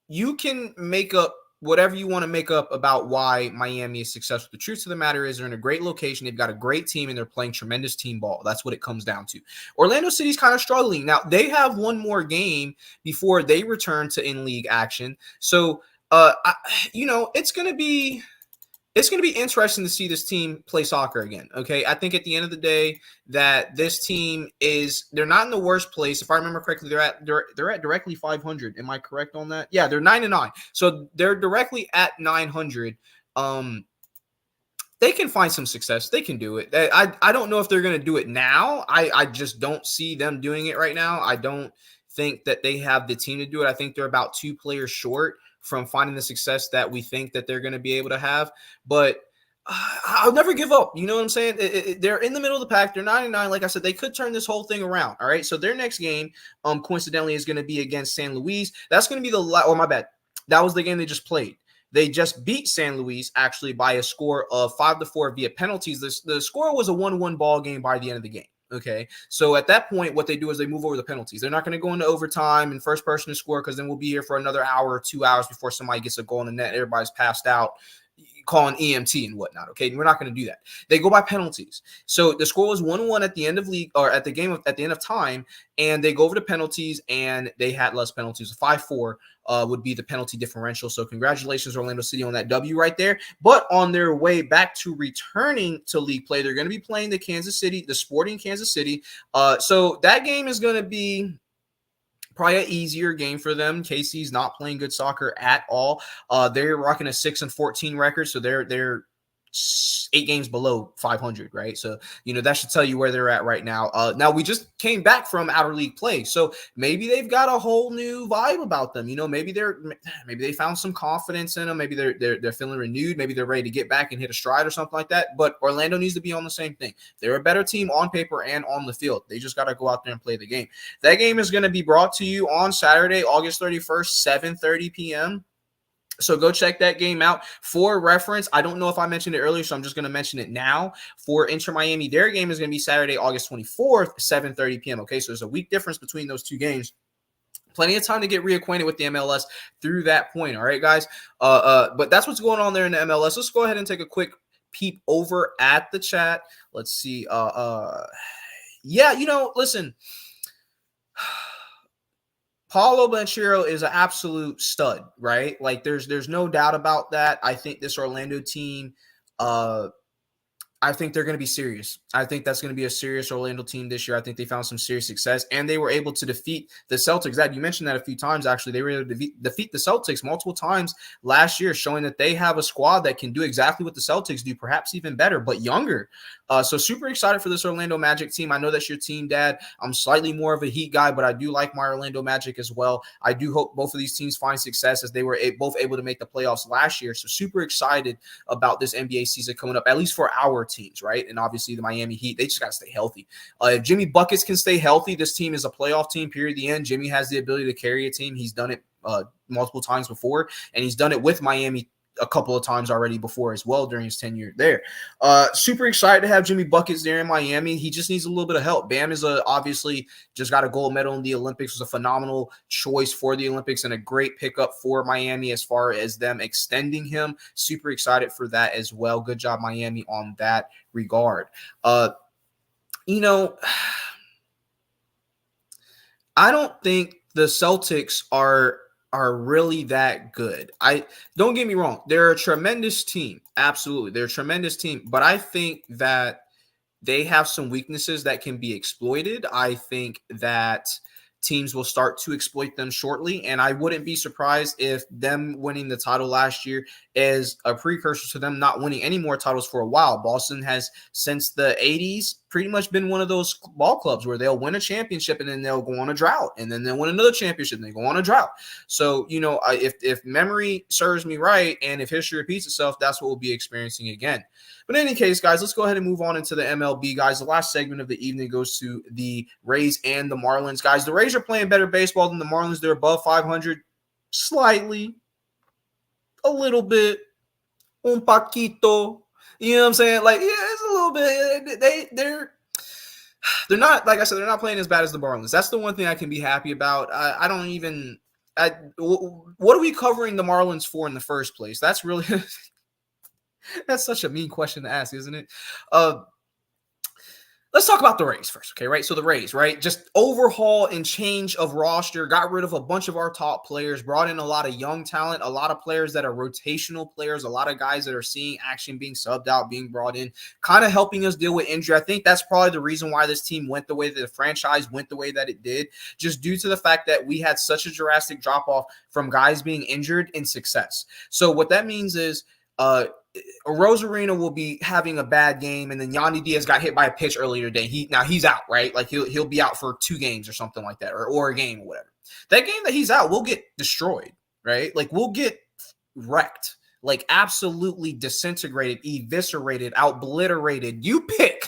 Speaker 1: you can make up whatever you want to make up about why Miami is successful. The truth of the matter is they're in a great location. They've got a great team and they're playing tremendous team ball. That's what it comes down to. Orlando City's kind of struggling. Now, they have one more game before they return to in-league action. So, it's going to be interesting to see this team play soccer again. Okay. I think at the end of the day that this team they're not in the worst place. If I remember correctly, they're at directly 500. Am I correct on that? Yeah, they're 9-9. So they're directly at 900. They can find some success. They can do it. I don't know if they're going to do it now. I just don't see them doing it right now. I don't think that they have the team to do it. I think they're about 2 players short from finding the success that we think that they're going to be able to have. But I'll never give up. You know what I'm saying? They're in the middle of the pack. They're 9-9. Like I said, they could turn this whole thing around. All right. So their next game, coincidentally, is going to be against San Luis. That's going to be my bad. That was the game they just played. They just beat San Luis actually by a score of 5-4 via penalties. The score was a 1-1 ball game by the end of the game. Okay, so at that point, what they do is they move over the penalties. They're not going to go into overtime and first person to score because then we'll be here for another hour or 2 hours before somebody gets a goal in the net. Everybody's passed out, calling EMT and whatnot. Okay, we're not going to do that. They go by penalties. So the score was 1-1 at the end of league or at the end of time, and they go over to penalties and they had less penalties. 5-4 would be the penalty differential. So congratulations, Orlando City, on that W right there. But on their way back to returning to league play, they're going to be playing the Sporting Kansas City. So that game is going to be probably an easier game for them. KC's not playing good soccer at all. They're rocking a 6-14 record, so they're 8 games below 500, right? So, that should tell you where they're at right now. Now, we just came back from outer league play, so maybe they've got a whole new vibe about them. Maybe they found some confidence in them. Maybe they're feeling renewed. Maybe they're ready to get back and hit a stride or something like that. But Orlando needs to be on the same thing. They're a better team on paper and on the field. They just got to go out there and play the game. That game is going to be brought to you on Saturday, August 31st, 7:30 p.m. So go check that game out. For reference, I don't know if I mentioned it earlier, so I'm just going to mention it now. For Inter Miami, their game is going to be Saturday, August 24th, 7:30 p.m. Okay, so there's a week difference between those 2 games. Plenty of time to get reacquainted with the MLS through that point. All right, guys. But that's what's going on there in the MLS. Let's go ahead and take a quick peep over at the chat. Let's see. Listen. Paulo Banchero is an absolute stud, right? Like there's no doubt about that. I think this Orlando team, I think they're going to be serious. I think that's going to be a serious Orlando team this year. I think they found some serious success, and they were able to defeat the Celtics. That you mentioned that a few times, actually. They were able to defeat the Celtics multiple times last year, showing that they have a squad that can do exactly what the Celtics do, perhaps even better, but younger. So super excited for this Orlando Magic team. I know that's your team, Dad. I'm slightly more of a Heat guy, but I do like my Orlando Magic as well. I do hope both of these teams find success as they were both able to make the playoffs last year. So super excited about this NBA season coming up, at least for our teams, right? And obviously the Miami Heat, they just got to stay healthy. If Jimmy Buckets can stay healthy, this team is a playoff team, period, the end. Jimmy has the ability to carry a team. He's done it multiple times before, and he's done it with Miami a couple of times already before as well during his tenure there. Super excited to have Jimmy Buckets there in Miami. He just needs a little bit of help. Bam is obviously just got a gold medal in the Olympics, was a phenomenal choice for the Olympics and a great pickup for Miami as far as them extending him. Super excited for that as well. Good job, Miami, on that regard. You know, I don't think the Celtics are really that good. Don't get me wrong. They're a tremendous team. Absolutely. They're a tremendous team. But I think that they have some weaknesses that can be exploited. I think that teams will start to exploit them shortly. And I wouldn't be surprised if them winning the title last year is a precursor to them not winning any more titles for a while. Boston has, since the 80s, pretty much been one of those ball clubs where they'll win a championship and then they'll go on a drought, and then they'll win another championship and they go on a drought. So, you know, if memory serves me right and if history repeats itself, that's what we'll be experiencing again. But in any case, guys, let's go ahead and move on into the MLB, guys. The last segment of the evening goes to the Rays and the Marlins. Guys, the Rays are playing better baseball than the Marlins. They're above 500 slightly, a little bit, un poquito. You know what I'm saying? Like, yeah, it's a little bit. They're not, like I said, they're not playing as bad as the Marlins. That's the one thing I can be happy about. What are we covering the Marlins for in the first place? That's really that's such a mean question to ask, isn't it? Let's talk about the Rays first, okay, right? So the Rays, right, just overhaul and change of roster, got rid of a bunch of our top players, brought in a lot of young talent, a lot of players that are rotational players, a lot of guys that are seeing action, being subbed out, being brought in, kind of helping us deal with injury. I think that's probably the reason why this team went the way that the franchise went the way that it did, just due to the fact that we had such a drastic drop-off from guys being injured in success. So what that means is Rosarina will be having a bad game, and then Yandy Diaz got hit by a pitch earlier today. He's out, right? Like he'll be out for 2 games or something like that, or a game or whatever. That game that he's out, we'll get destroyed, right? Like we'll get wrecked, like absolutely disintegrated, eviscerated, obliterated. You pick.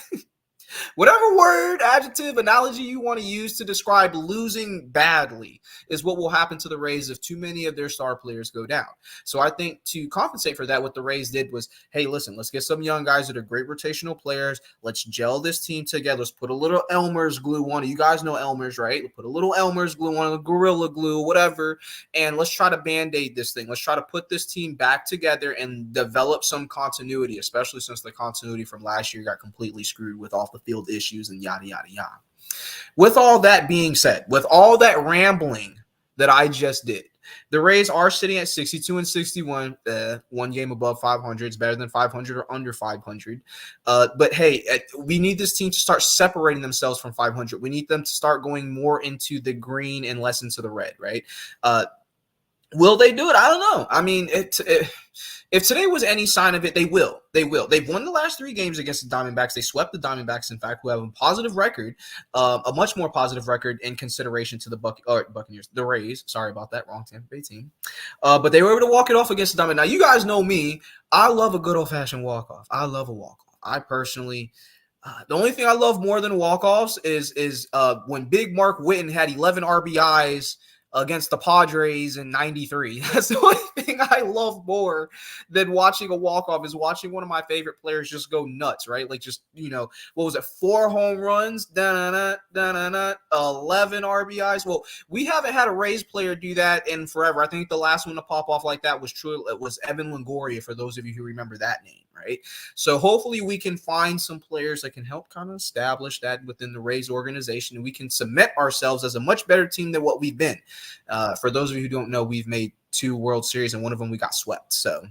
Speaker 1: Whatever word, adjective, analogy you want to use to describe losing badly is what will happen to the Rays if too many of their star players go down. So I think to compensate for that, what the Rays did was, hey, listen, let's get some young guys that are great rotational players. Let's gel this team together. Let's put a little Elmer's glue on it. You guys know Elmer's, right? We'll put a little Elmer's glue on it, Gorilla Glue, whatever, and let's try to Band-Aid this thing. Let's try to put this team back together and develop some continuity, especially since the continuity from last year got completely screwed with off the field issues and yada, yada, yada. With all that being said, with all that rambling that I just did, the Rays are sitting at 62 and 61, 1 game above 500. It's better than 500 or under 500. But hey, we need this team to start separating themselves from 500. We need them to start going more into the green and less into the red, right? Will they do it? I don't know. I mean, if today was any sign of it, they will. They will. They've won the last 3 games against the Diamondbacks. They swept the Diamondbacks, in fact, who have a positive record, a much more positive record in consideration to the Buccaneers, the Rays. Sorry about that. Wrong Tampa Bay team. But they were able to walk it off against the Diamondbacks. Now, you guys know me. I love a good old-fashioned walk-off. I love a walk-off. I personally the only thing I love more than walk-offs is when Big Mark Whitten had 11 RBIs against the Padres in 93. That's the only thing I love more than watching a walk-off is watching one of my favorite players just go nuts, right? Like just, what was it? 4 home runs, 11 RBIs. Well, we haven't had a Rays player do that in forever. I think the last one to pop off like that was Evan Longoria, for those of you who remember that name, right? So hopefully we can find some players that can help kind of establish that within the Rays organization, and we can cement ourselves as a much better team than what we've been. For those of you who don't know, we've made 2 World Series, and one of them we got swept. So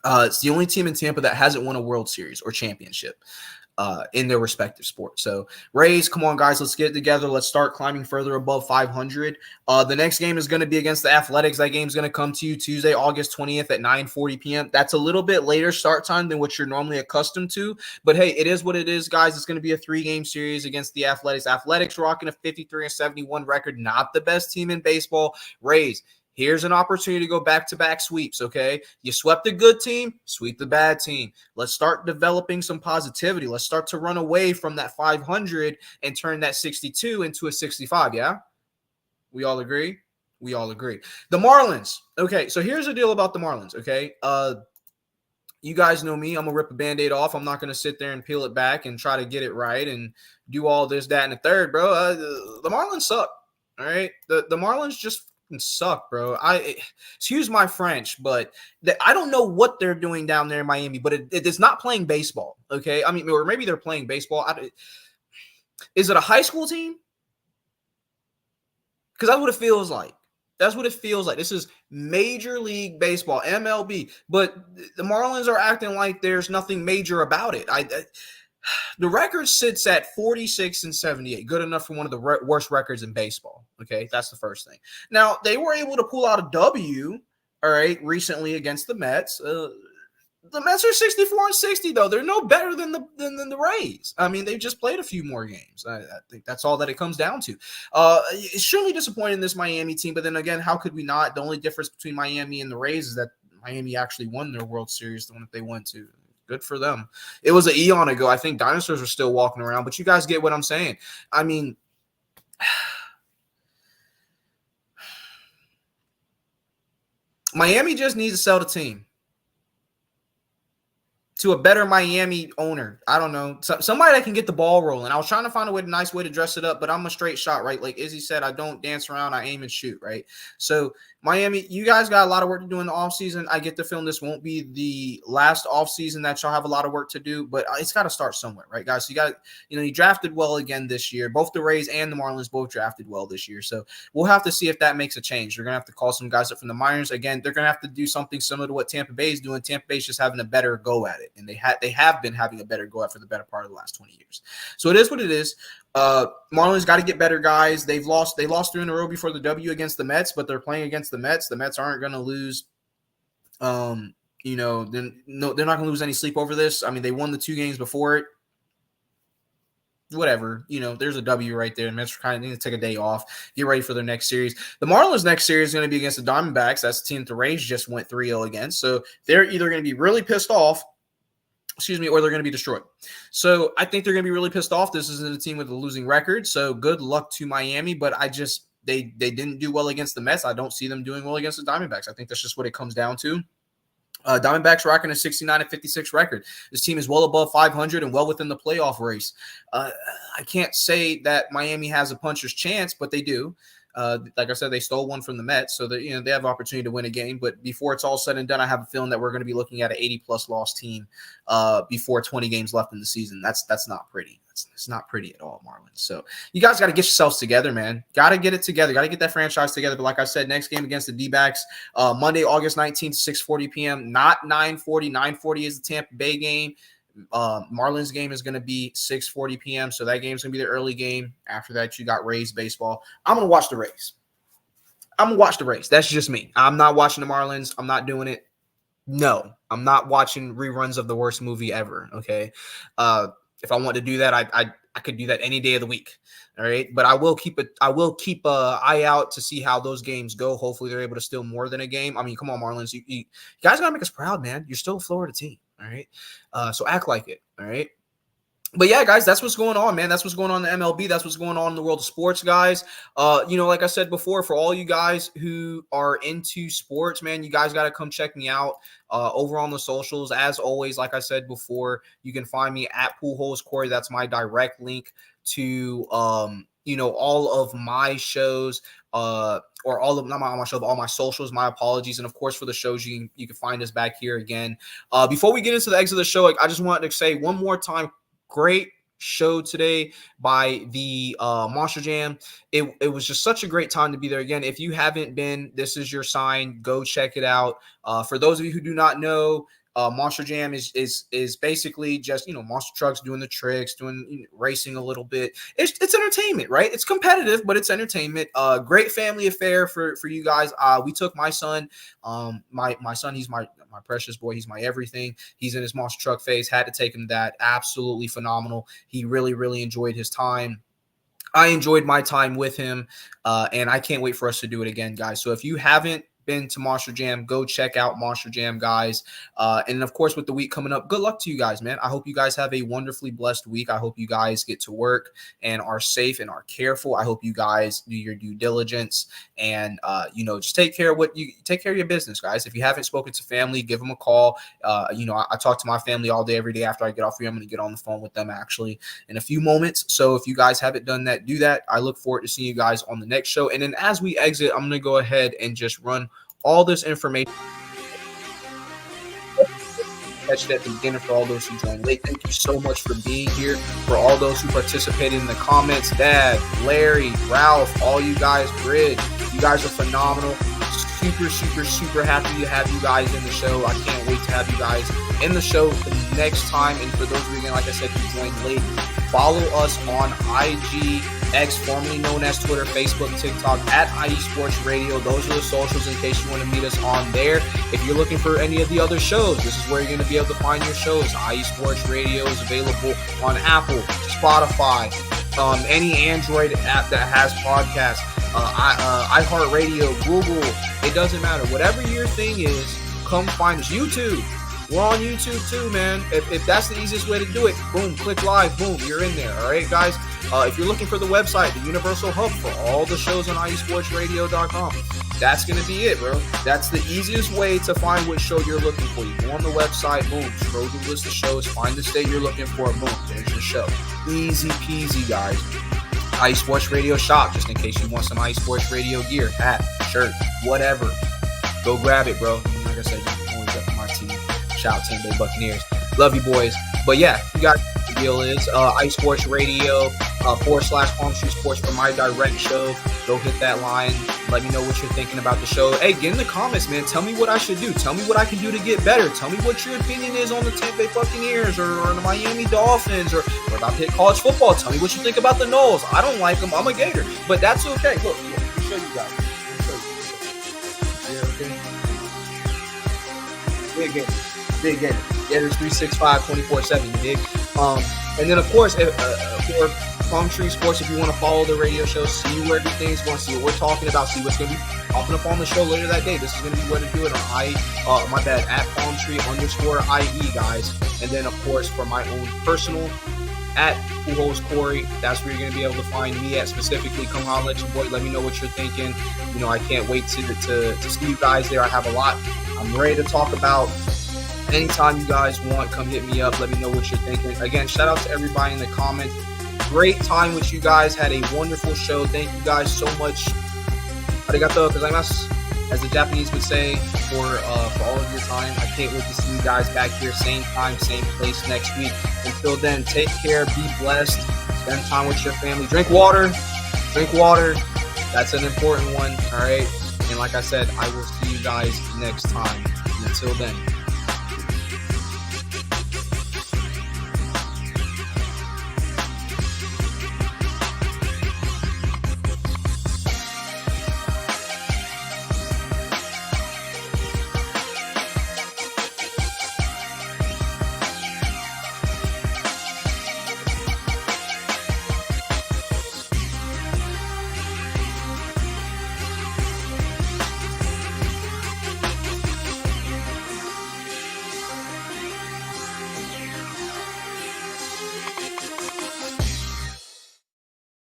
Speaker 1: it's the only team in Tampa that hasn't won a World Series or championship in their respective sport. So Rays, come on, guys, let's get it together. Let's start climbing further above 500. The next game is going to be against the Athletics. That game's going to come to you Tuesday, August 20th at 9:40 p.m. That's a little bit later start time than what you're normally accustomed to. But hey, it is what it is, guys. It's going to be a 3-game series against the Athletics. Athletics rocking a 53-71 record. Not the best team in baseball. Rays, here's an opportunity to go back-to-back sweeps, okay? You swept the good team, sweep the bad team. Let's start developing some positivity. Let's start to run away from that 500 and turn that 62 into a 65, yeah? We all agree? We all agree. The Marlins. Okay, so here's the deal about the Marlins, okay? You guys know me. I'm going to rip a Band-Aid off. I'm not going to sit there and peel it back and try to get it right and do all this, that, and the third, bro. The Marlins suck, all right? The Marlins just suck, bro. Excuse my French, but I don't know what they're doing down there in Miami, but it's not playing baseball, okay? I mean, or maybe they're playing baseball. Is it a high school team? Because that's what it feels like. That's what it feels like. This is Major League Baseball, MLB. But the Marlins are acting like there's nothing major about it. The record sits at 46-78, good enough for one of the worst records in baseball. Okay, that's the first thing. Now, they were able to pull out a W, all right, recently against the Mets. The Mets are 64-60, though. They're no better than the Rays. I mean, they've just played a few more games. I think that's all that it comes down to. It's surely disappointing in this Miami team, but then again, how could we not? The only difference between Miami and the Rays is that Miami actually won their World Series, the one that they went to. Good for them. It was an eon ago. I think dinosaurs are still walking around, but you guys get what I'm saying. I mean, Miami just needs to sell the team to a better Miami owner. I don't know. Somebody that can get the ball rolling. I was trying to find a nice way to dress it up, but I'm a straight shot, right? Like Izzy said, I don't dance around. I aim and shoot, right? So Miami, you guys got a lot of work to do in the offseason. I get the feeling this won't be the last offseason that y'all have a lot of work to do, but it's got to start somewhere, right, guys? So you drafted well again this year. Both the Rays and the Marlins both drafted well this year. So we'll have to see if that makes a change. They're going to have to call some guys up from the minors. Again, they're going to have to do something similar to what Tampa Bay is doing. Tampa Bay's just having a better go at it, and they have been having a better go at for the better part of the last 20 years. So it is what it is. Marlins got to get better, guys. They lost 3 in a row before the W against the Mets, but they're playing against the Mets. The Mets aren't going to lose. They're not going to lose any sleep over this. I mean, they won the 2 games before it. Whatever, there's a W right there. The Mets kind of need to take a day off, get ready for their next series. The Marlins' next series is going to be against the Diamondbacks. That's the team that the Rays just went 3-0 against. So they're either going to be really pissed off, or they're going to be destroyed. So I think they're going to be really pissed off. This isn't a team with a losing record. So good luck to Miami. But they didn't do well against the Mets. I don't see them doing well against the Diamondbacks. I think that's just what it comes down to. Diamondbacks rocking a 69-56 record. This team is well above 500 and well within the playoff race. I can't say that Miami has a puncher's chance, but they do. Like I said, they stole one from the Mets, so that they have opportunity to win a game. But before it's all said and done, I have a feeling that we're going to be looking at an 80+ loss team before 20 games left in the season. That's not pretty. It's not pretty at all, Marlins. So you guys got to get yourselves together, man. Got to get it together. Got to get that franchise together. But like I said, next game against the D-backs, Monday, August 19th, 6:40 p.m. Not 9:40. 9:40 is the Tampa Bay game. Marlins game is going to be 6:40 p.m. So that game's going to be the early game. After that, you got Rays baseball. I'm going to watch the Rays. That's just me. I'm not watching the Marlins. I'm not doing it. No, I'm not watching reruns of the worst movie ever. Okay. If I want to do that, I could do that any day of the week. All right. But I will keep an eye out to see how those games go. Hopefully they're able to steal more than a game. I mean, come on, Marlins. You guys got to make us proud, man. You're still a Florida team. All right. So act like it. All right. But yeah, guys, that's what's going on, man. That's what's going on in the MLB. That's what's going on in the world of sports, guys. Like I said before, for all you guys who are into sports, man, you guys got to come check me out over on the socials. As always, like I said before, you can find me at Pujols Corey. That's my direct link to all of my shows, or not my show, but all my socials. My apologies, and of course for the shows, you can find us back here again. Before we get into the exit of the show, I just wanted to say one more time. Great show today by the Monster Jam. It was just such a great time to be there again. If you haven't been, this is your sign. Go check it out. For those of you who do not know, Monster Jam is basically just monster trucks doing the tricks, doing racing a little bit. It's entertainment, right? It's competitive, but it's entertainment. Great family affair for you guys. We took my son, my son. He's my precious boy. He's my everything. He's in his monster truck phase. Had to take him that. Absolutely phenomenal. He really, really enjoyed his time. I enjoyed my time with him, and I can't wait for us to do it again, guys. So if you haven't been to Monster Jam, go check out Monster Jam, guys. And of course, with the week coming up, good luck to you guys, man. I hope you guys have a wonderfully blessed week. I hope you guys get to work and are safe and are careful. I hope you guys do your due diligence and, just take care of your business, guys. If you haven't spoken to family, give them a call. I talk to my family all day, every day after I get off here. I'm going to get on the phone with them actually in a few moments. So if you guys haven't done that, do that. I look forward to seeing you guys on the next show. And then as we exit, I'm going to go ahead and just run all this information. Catch it at the beginning for all those who joined late. Thank you so much for being here. For all those who participated in the comments, Dad, Larry, Ralph, all you guys, Bridge, you guys are phenomenal. Super, super, super happy to have you guys in the show. I can't wait to have you guys in the show the next time. And for those of you, again, like I said, who joined late, follow us on IG, X, formerly known as Twitter, Facebook, TikTok, at IE Sports Radio. Those are the socials in case you want to meet us on there. If you're looking for any of the other shows, this is where you're going to be able to find your shows. IE Sports Radio is available on Apple, Spotify, any Android app that has podcasts, iHeartRadio, Google. It doesn't matter. Whatever your thing is, come find us. YouTube. We're on YouTube too, man. If that's the easiest way to do it, boom, click live, boom, you're in there. All right, guys. If you're looking for the website, the universal hub for all the shows on IESportsRadio.com, that's going to be it, bro. That's the easiest way to find what show you're looking for. You go on the website, boom, scroll through the list of shows, find the state you're looking for, boom, there's your show. Easy peasy, guys. IE Sports Radio shop, just in case you want some IE Sports Radio gear, hat, shirt, whatever. Go grab it, bro. Like I said, you can always get my team. Shout out Tampa Bay Buccaneers. Love you, boys. But yeah, you got the deal is IE Sports Radio /Palm Street Sports for my direct show. Go hit that line. Let me know what you're thinking about the show. Hey, get in the comments, man. Tell me what I should do. Tell me what I can do to get better. Tell me what your opinion is on the Tampa Bay Buccaneers or the Miami Dolphins or about to hit college football. Tell me what you think about the Knowles. I don't like them. I'm a Gator. But that's okay. Look, let me show you guys. Big game. Big game. Gators 365 24/7. Big. And then of course, for Palm Tree Sports, if you want to follow the radio show, see where everything's going, see what we're talking about, see what's going to be popping up on the show later that day. This is going to be where to do it on at Palm Tree _IE, guys. And then of course, for my own personal at Pujols Corey, that's where you're going to be able to find me at specifically. Come on, let your boy, let me know what you're thinking. I can't wait to see you guys there. I have a lot I'm ready to talk about. Anytime you guys want, come hit me up. Let me know what you're thinking. Again, shout out to everybody in the comments. Great time with you guys. Had a wonderful show. Thank you guys so much. Arigato gozaimasu, as the Japanese would say, for all of your time. I can't wait to see you guys back here, same time, same place next week. Until then, take care, be blessed, spend time with your family. Drink water. That's an important one, all right? And like I said, I will see you guys next time. And until then,